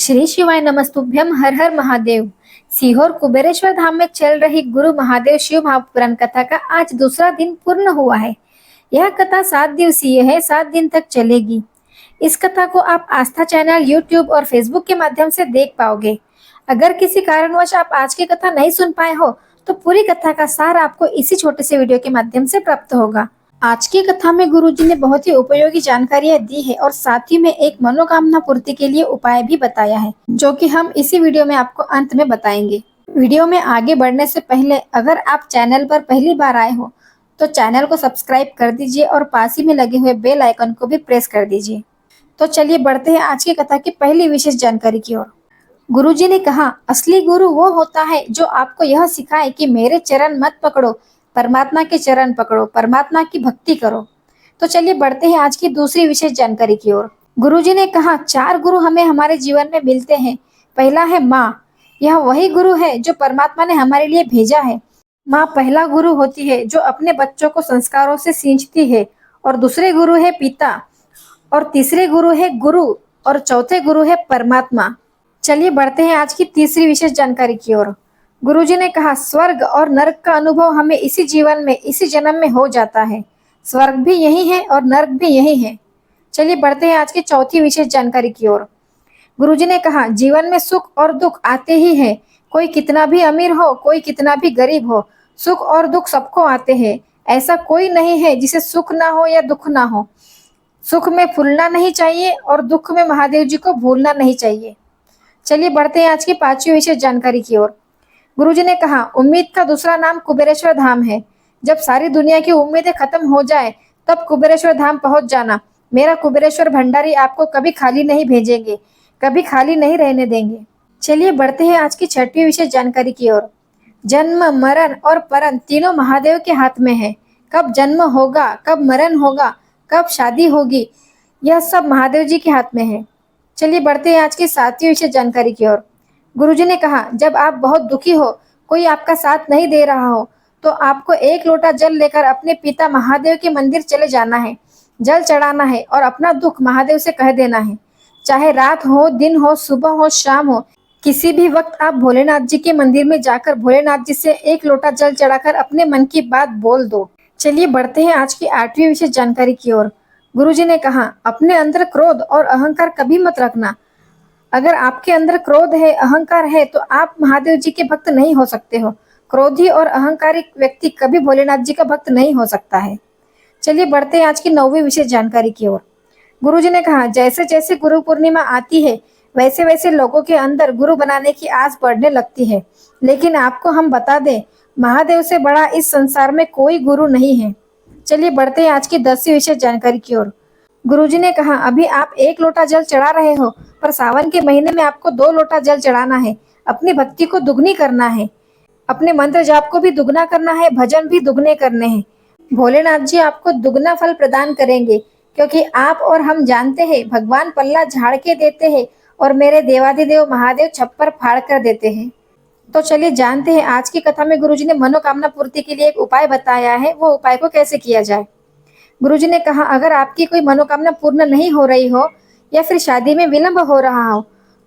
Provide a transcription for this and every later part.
श्री शिवाय नमस्तुभ्यम, हर हर महादेव। सीहोर कुबेरेश्वर धाम में चल रही गुरु महादेव शिव महापुराण कथा का आज दूसरा दिन पूर्ण हुआ है। यह कथा 7 दिवसीय है, 7 दिन तक चलेगी। इस कथा को आप आस्था चैनल, यूट्यूब और फेसबुक के माध्यम से देख पाओगे। अगर किसी कारणवश आप आज की कथा नहीं सुन पाए हो तो पूरी कथा का सार आपको इसी छोटे से वीडियो के माध्यम से प्राप्त होगा। आज की कथा में गुरुजी ने बहुत ही उपयोगी जानकारियां दी है और साथ ही में एक मनोकामना पूर्ति के लिए उपाय भी बताया है, जो कि हम इसी वीडियो में आपको अंत में बताएंगे। वीडियो में आगे बढ़ने से पहले अगर आप चैनल पर पहली बार आए हो तो चैनल को सब्सक्राइब कर दीजिए और पास ही में लगे हुए बेल आइकन को भी प्रेस कर दीजिए। तो चलिए बढ़ते हैं आज की कथा की पहली विशेष जानकारी की ओर। गुरुजी ने कहा, असली गुरु वो होता है जो आपको यह सिखाए कि मेरे चरण मत पकड़ो, परमात्मा के चरण पकड़ो, परमात्मा की भक्ति करो। तो चलिए बढ़ते हैं आज की दूसरी विशेष जानकारी की ओर। गुरुजी ने कहा, 4 गुरु हमें हमारे जीवन में मिलते हैं। पहला है माँ। यह वही गुरु है जो परमात्मा ने हमारे लिए भेजा है। माँ पहला गुरु होती है जो अपने बच्चों को संस्कारों से सींचती है, और दूसरे गुरु है पिता, और तीसरे गुरु है गुरु, और चौथे गुरु है परमात्मा। चलिए बढ़ते हैं आज की तीसरी विशेष जानकारी की ओर। गुरुजी ने कहा, स्वर्ग और नरक का अनुभव हमें इसी जीवन में, इसी जन्म में हो जाता है। स्वर्ग भी यही है और नरक भी यही है। चलिए बढ़ते हैं आज की चौथी विशेष जानकारी की ओर। गुरुजी ने कहा, जीवन में सुख और दुख आते ही हैं। कोई कितना भी अमीर हो, कोई कितना भी गरीब हो, सुख और दुख सबको आते हैं। ऐसा कोई नहीं है जिसे सुख ना हो या दुख ना हो। सुख में फूलना नहीं चाहिए और दुख में महादेव जी को भूलना नहीं चाहिए। चलिए बढ़ते हैं आज की 5वीं विशेष जानकारी की ओर। गुरुजी ने कहा, उम्मीद का दूसरा नाम कुबेरेश्वर धाम है। जब सारी दुनिया की उम्मीदें खत्म हो जाए तब कुबेरेश्वर धाम पहुंच जाना। मेरा कुबेरेश्वर भंडारी आपको कभी खाली नहीं भेजेंगे, कभी खाली नहीं रहने देंगे। चलिए बढ़ते हैं आज की 6वीं विशेष जानकारी की ओर। जन्म, मरण और परन तीनों महादेव के हाथ में है। कब जन्म होगा, कब मरण होगा, कब शादी होगी, यह सब महादेव जी के हाथ में है। चलिए बढ़ते हैं आज की 7वीं विशेष जानकारी की ओर। गुरुजी ने कहा, जब आप बहुत दुखी हो, कोई आपका साथ नहीं दे रहा हो, तो आपको 1 लोटा जल लेकर अपने पिता महादेव के मंदिर चले जाना है। जल चढ़ाना है और अपना दुख महादेव से कह देना है। चाहे रात हो, दिन हो, सुबह हो, शाम हो, किसी भी वक्त आप भोलेनाथ जी के मंदिर में जाकर भोलेनाथ जी से 1 लोटा जल चढ़ाकर अपने मन की बात बोल दो। चलिए बढ़ते हैं आज की 8वीं विशेष जानकारी की ओर। गुरुजी ने कहा, अपने अंदर क्रोध और अहंकार कभी मत रखना। अगर आपके अंदर क्रोध है, अहंकार है, तो आप महादेव जी के भक्त नहीं हो सकते हो। क्रोधी और अहंकारी व्यक्ति कभी भोलेनाथ जी का भक्त नहीं हो सकता है। चलिए बढ़ते हैं आज की 9वीं विशेष जानकारी की ओर। गुरुजी ने कहा, जैसे जैसे गुरु पूर्णिमा आती है वैसे वैसे लोगों के अंदर गुरु बनाने की आस बढ़ने लगती है। लेकिन आपको हम बता दें, महादेव से बड़ा इस संसार में कोई गुरु नहीं है। चलिए बढ़ते हैं आज की 10वीं विशेष जानकारी की ओर। गुरुजी ने कहा, अभी आप 1 लोटा जल चढ़ा रहे हो, पर सावन के महीने में आपको 2 लोटा जल चढ़ाना है। अपनी भक्ति को दुगनी करना है, अपने मंत्र जाप को भी दुगना करना है, भजन भी दुगने करने हैं। भोलेनाथ जी आपको दुगना फल प्रदान करेंगे, क्योंकि आप और हम जानते हैं भगवान पल्ला झाड़ के देते हैं और मेरे देवाधिदेव महादेव छप्पर फाड़ कर देते हैं। तो चलिए जानते हैं आज की कथा में गुरुजी ने मनोकामना पूर्ति के लिए एक उपाय बताया है, वो उपाय को कैसे किया जाए। गुरुजी ने कहा, अगर आपकी कोई मनोकामना पूर्ण नहीं हो रही हो या फिर शादी में विलंब हो रहा हो,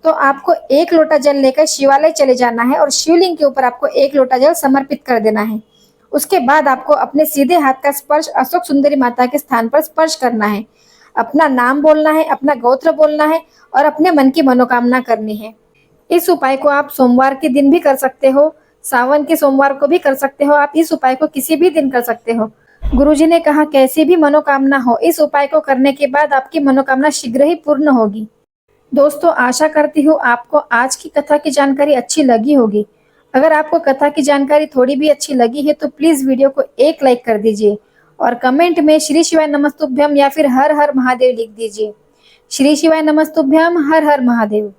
तो आपको 1 लोटा जल लेकर शिवालय चले जाना है और शिवलिंग के ऊपर आपको 1 लोटा जल समर्पित कर देना है। उसके बाद आपको अपने सीधे हाथ का स्पर्श अशोक सुंदरी माता के स्थान पर स्पर्श करना है। अपना नाम बोलना है, अपना गोत्र बोलना है और अपने मन की मनोकामना करनी है। इस उपाय को आप सोमवार के दिन भी कर सकते हो, सावन के सोमवार को भी कर सकते हो। आप इस उपाय को किसी भी दिन कर सकते हो। गुरुजी ने कहा, कैसी भी मनोकामना हो, इस उपाय को करने के बाद आपकी मनोकामना शीघ्र ही पूर्ण होगी। दोस्तों, आशा करती हूँ आपको आज की कथा की जानकारी अच्छी लगी होगी। अगर आपको कथा की जानकारी थोड़ी भी अच्छी लगी है तो प्लीज वीडियो को एक लाइक कर दीजिए और कमेंट में श्री शिवाय नमस्तुभ्यम या फिर हर हर महादेव लिख दीजिए। श्री शिवाय नमस्तुभ्यम, हर हर महादेव।